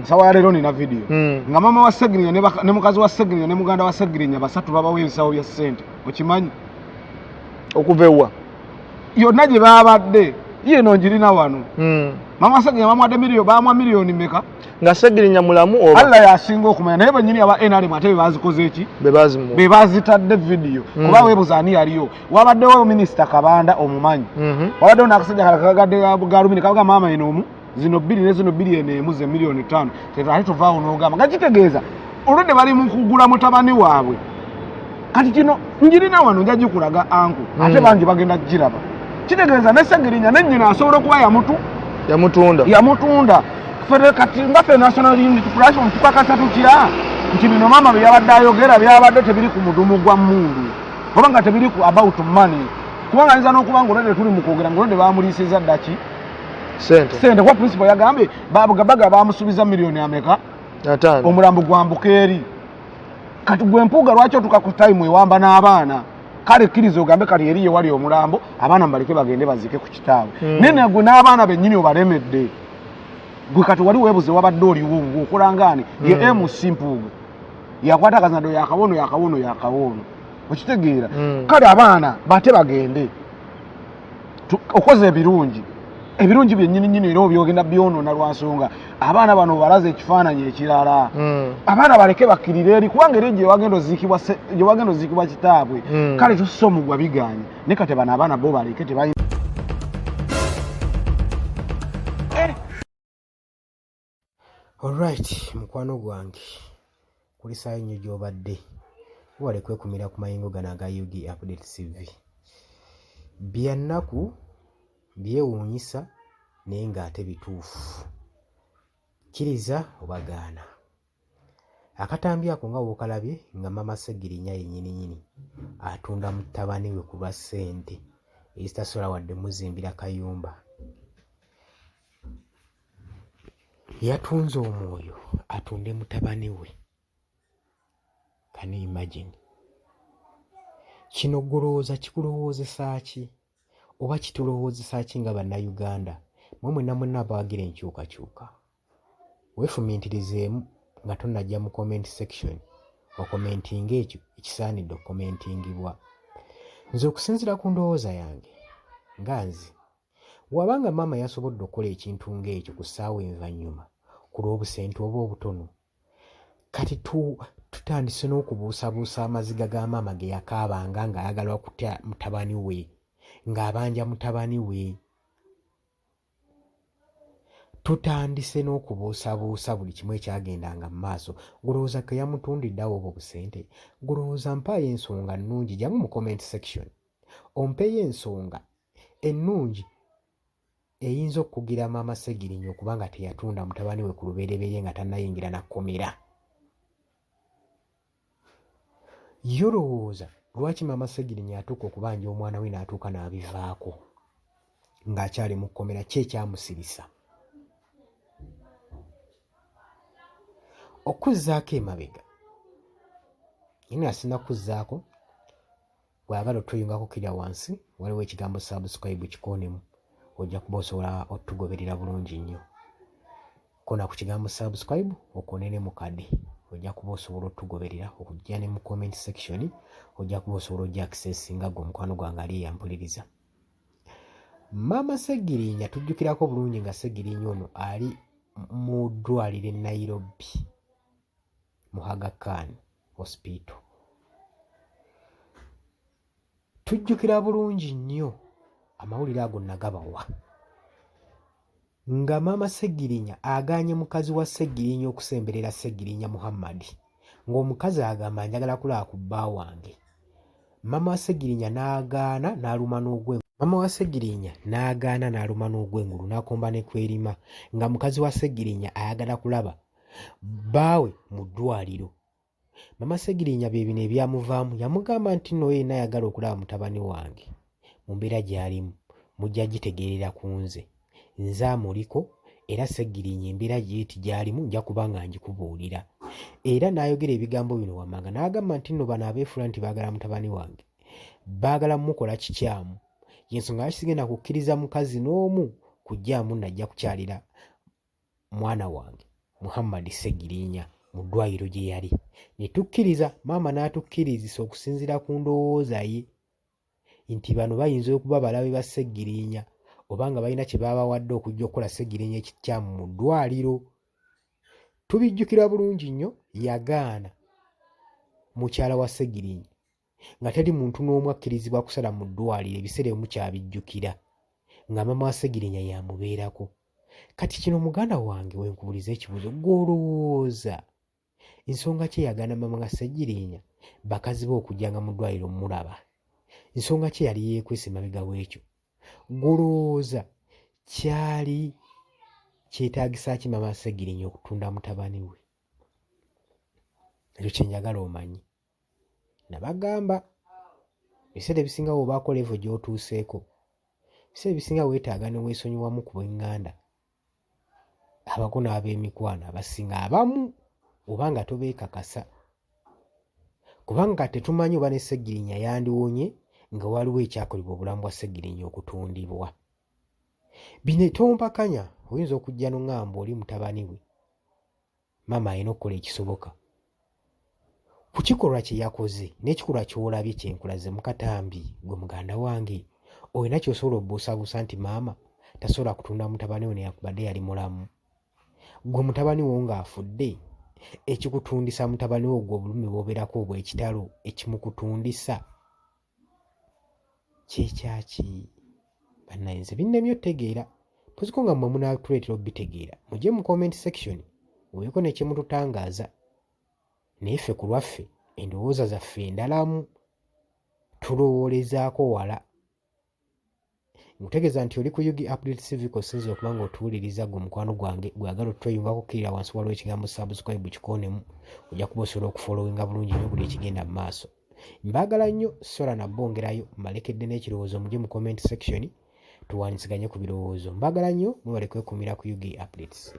sawa ya lero nina video nga mama wa Segirinya ne mukazi wa Segirinya ne muganda wa Segirinya basatu babawo ebisawo bya ssente okimanyi okuvewa yonna gye babadde yeno njirina wano mama Segirinya bamwa miliyoni meka nga Segirinya mulamu oba Allah yasinga okumanya naye banyini aba NRM ate bazikoze eki be bazitadde video kuba webuza ani yaliyo wabaddewo minister Kabanda omumanyi wabaddewo n'akasajja kalakagadde galumini kabaga mama eno zino bbiri ne zino bbiri eno ze miliyoni 5 tetali tuvaawo n'ogamba nga kitegeeza olwedde bali mu kugula mutabani waabwe kati kino njirina wano nja gikulaga anku ate bangi bagenda giraba kitegeeza ne Segirinya nennyina asobola okuba yamutunda fere kati nga fe national unity platform tukakasa tutya nti bino mama byabadde ayogera byabadde tebiri ku mudumu gwa mundu oba nga tebiri ku about money kubanga nza n'okuba ng'olwedde tuli mu kwogera ng'olwedde baamuliisiza ddaki sente kwa principal yagambe baga bamusubiza miliyoni ameka omulambo gwambuka eri kati gwe mpuuga lwaki otuka ku time ewamba n'abaana kale kkiriza ogambe kali eriye wali omulambo abaana mbaleke bagende bazike ku kitaawe nene gwe n'abaana bennyini obalemedde gwe kati wali weebuze wabadde oliwo ng'okolangaani ye MC Mpuuga yakwata akazanado yakawono okitegeera kale abaana bate bagende okoze ebirungi byennyini era obyogenda byonoona lwa nsonga abaana bano balaze ekifaananyi ekirala abaana baleke bakkirire eri kubanga eri gye wagenda oziikibwa kitaabwe kale tusse omugwa biganye ne kati bano abaana bo baleke tebayi Alright, mukwano gwange kuli saa nnyo gy'obadde wale kwekumira ku mayingo gano aga UG Update TV byannaku byewuunyisa naye ng'ate bituufu kkiriza obagaana akatambi ako nga bw'okalabye nga mama Segirinya yennyininyini atunda mutabani we ku lwa ssente ezitasobola wadde muzimbira kayumba yatunze omwoyo atunde mutabani we. Can you imagine? Kino gulowooza kikulowoozesa ki oba kitulowoozesa ki nga bannayuganda mwe mwenna abawagira enkyukakyuka weefumintirizeemu nga tonnajja mu comment section okomentinga ekyo ekisaanidde okukomentingibwa. Nze okusinziira ku ndowooza yange nga nze wabanga maama yasobodde okukola ekintu ng'ekyo ku ssaawa envannyuma ku lw'obusente oba obutono kati tutandise n'okubuusabuusa amaziga ga maama ge yakaabanga ng'ayagala okutya mutabani we ng'abanja mutabani we tutandise n'okubuusabuusa buli kimu ekyagendanga mu maaso. Gulowooza ke yamutundiddeawo obwo busente? Gulowooza mpaayo ensonga nnungi jamu mu comment section ompeeyo ensonga ennungi eyinza okugira maama Segirinya okuba nga teyatunda mutabani we ku lubereberye nga tannayingira na kkomera. Yolowooza lwaki maama Segirinya atuuka okubanja omwana we n'atuuka n'abivaako ng'akyali mu kkomera ki ekyamusirisa? Okuzzaako emabega yina asinda kuzzaako bw'ayagala otuyungako kirya wansi waliwo ekigambo subscribe kikoonemu ojja kuba osobola otugoberera bulungi nnyo. Kona ku kigambo subscribe okoonene mu kade ojja kuba osobola otugoberera okujja ne mu comment section ojja kuba osobola ojja access nga gwe omukwano gwange ali yampuliriza. Maama Segirinya tujjukirako bulungi nga Segirinya ono ali mu ddwaliro e Nairobi mu Aga Khan Hospital. Tujjukira bulungi nnyo amawulire ago nagabawa nga maama Segirinya agaanye mukazi wa Segirinya okusemberera Segirinya Muhammad ng'omukazi agamba njagala kulaba ku bba wange. Maama wa Segirinya n'agaana n'aluma n'ogwengulu. Maama wa Segirinya n'agaana n'aluma n'ogwengulu n'akomba ne kwerima nga mukazi wa Segirinya ayagala kulaba bbaawe mu ddwaliro. Maama Segirinya bye bino ebyamuvaamu yamugamba nti nno yenna ayagala okulaba mutabani wange mu mbeera gy'alimu mujja gitegeerera ku nze amuliko era Segirinya embeera gyeti gy'alimu nja kuba nga ngikubuulira. Era n'ayogera ebigambo bino wammanga n'agamba nti nno bano abeefula nti baagala mutabani wange baagala mumukola kikyamu y'ensonga lwaki sigenda kukkiriza mukazi n'omu kujjaamu najja kukyalira mwana wange Muhammad Ssegirinya mu ddwaliro gye yali. Ne tukkiriza, maama n'atukkirizisa okusinziira ku ndowooza ye nti bano bayinza okuba balabe ba Ssegirinya oba nga balina kye baabawadde okujja okukola Ssegirinya ekikyamu mu ddwaliro. Tubijjukira bulungi nnyo, yagaana mukyala wa Ssegirinya nga teri muntu n'omu akkirizibwa kusala mu ddwaliro, ebiseera ebimu kyabijjukira nga maama wa Ssegirinya yamubeerako. Kati kino muganda wange wenkubuliza ekibuuzo, gw'olowooza ensonga ki yagaana maama wa Ssegirinya bakazi be okujjanga mu ddwaliro mulaba? Nsonga ki yali yeekwese mabega w'ekyo? Gw'olowooza kyali kyetaagisa ki maama wa Ssegirinya okutunda mutabani we? Ekyo kye njagala omanyi. Nabagamba ebiseera ebisinga bw'obaako levo gy'otuuseeko, ebiseera ebisinga weetaaga ne weesonyiwamu ku bw'eŋŋanda abako n'ab'emikwano abasinga abamu, oba nga tobeekakasa, kubanga tetumanyi oba ne Ssegirinya yandiwonye nga waliwo ekyakolebwa obulamu bwa Ssegirinya okutundibwa. Bino tompakanya, oyinza okujja n'oŋŋamba oli mutabani we, maama alina okukola ekisoboka ku kikolwa kye yakoze n'ekikolwa ky'olabye kyenkulaze mu katambi. Gwe muganda wange olina ky'osobola obbuusabuusa nti maama tasobola kutunda mutabani we neyakubadde yali mulamu? Gwe mutabani wo ng'afudde, ekikutundisa mutabani wo gwe obulumi bw'obeerako obw'ekitalo, ekimukutundisa kyekyaki? Bannayinze binnemye otegeera, tuziko nga mmwe munaatuleetera obitegeera, mujje mu comment section mubeeko ne kye mututangaaza. Naye ffe ku lwaffe endowooza zaffe endalamu, tulowoolezaako wala. Nkutegeeza nti oli ku Yugi Updates TV kosinzira okuba nga otuwuliriza gwe mukwano gwange gwagala otweyungako okkirira wansi waliwo ekigambo subscribe kikonemu, ojja kuba osobola okufollowinga bulungi nnyo buli ekigenda mu maaso. Mbaagala nnyo, sola na bongerayo mmalekedde n'ekirowoozo mujje mu comment section tuwaanyisiganye ku birowoozo. Mbaagala nnyo, mwebale kwekumira ku Yugi Updates.